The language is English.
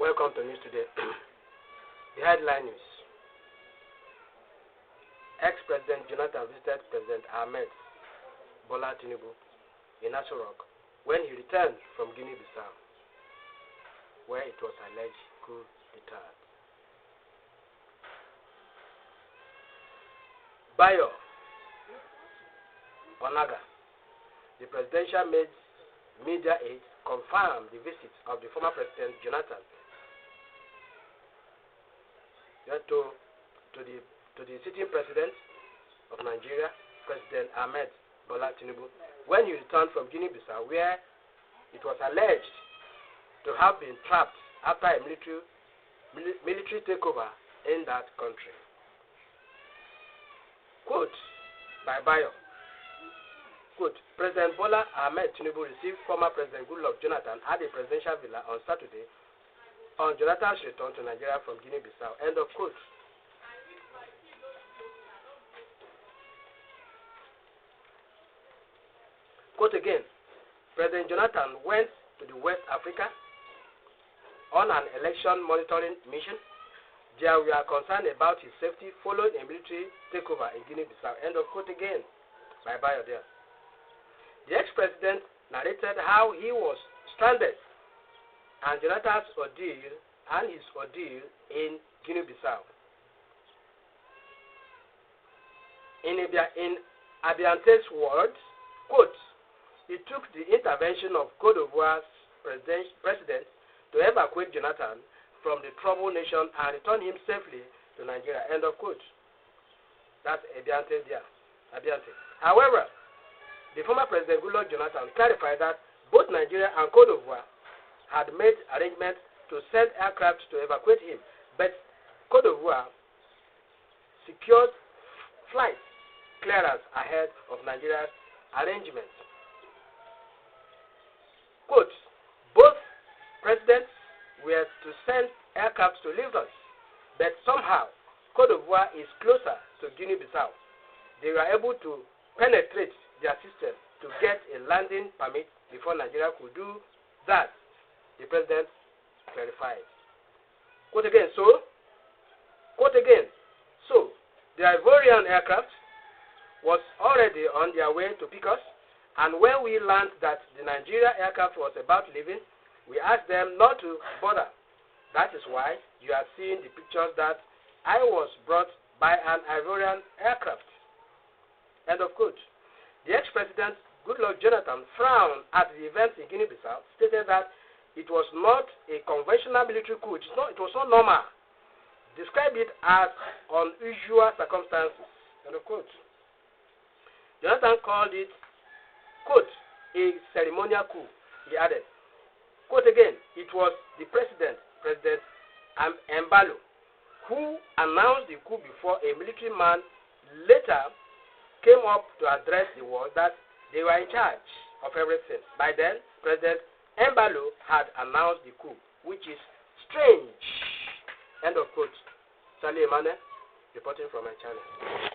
Welcome to News Today. The headline news. Ex-President Jonathan visited President Ahmed, Bola Tinubu, in Rock when he returned from Guinea-Bissau, where it was alleged coup d'etat. Bayo Onaga, the presidential media aide, confirmed the visit of the former President Jonathan to the sitting president of Nigeria, President Ahmed Bola Tinubu, when he returned from Guinea-Bissau, where it was alleged to have been trapped after a military takeover in that country. Quote by Bayo. Quote, President Bola Ahmed Tinubu received former President Goodluck Jonathan at the presidential villa on Saturday on Jonathan's return to Nigeria from Guinea-Bissau. End of quote. Quote again, President Jonathan went to the West Africa on an election monitoring mission. There we are concerned about his safety following a military takeover in Guinea-Bissau. End of quote again by Bayo there. The ex-president narrated how he was stranded and Jonathan's ordeal in Guinea-Bissau. In Abiante's words, quote, it took the intervention of Cote d'Ivoire's president to evacuate Jonathan from the troubled nation and return him safely to Nigeria. End of quote. That's Abiante there. Abiante. However, the former President Goodluck Jonathan clarified that both Nigeria and Cote d'Ivoire had made arrangements to send aircraft to evacuate him, but Cote d'Ivoire secured flight clearance ahead of Nigeria's arrangements. Quote, both presidents were to send aircraft to lift us, but somehow Cote d'Ivoire is closer to Guinea-Bissau. They were able to penetrate their system to get a landing permit before Nigeria could do that, the president clarified. Quote again, so the Ivorian aircraft was already on their way to pick us, and when we learned that the Nigeria aircraft was about leaving, we asked them not to bother. That is why you are seeing the pictures that I was brought by an Ivorian aircraft. End of quote. The ex-president Goodluck Jonathan frowned at the events in Guinea-Bissau, stated that it was not a conventional military coup. It was not normal. Described it as unusual circumstances. End of quote. Jonathan called it, quote, a ceremonial coup. He added, quote again, it was the President Mbalo, who announced the coup before a military man later came up to address the world that they were in charge of everything. By then, President Mbalo had announced the coup, which is strange. End of quote. Sally Emmanuel, reporting from my channel.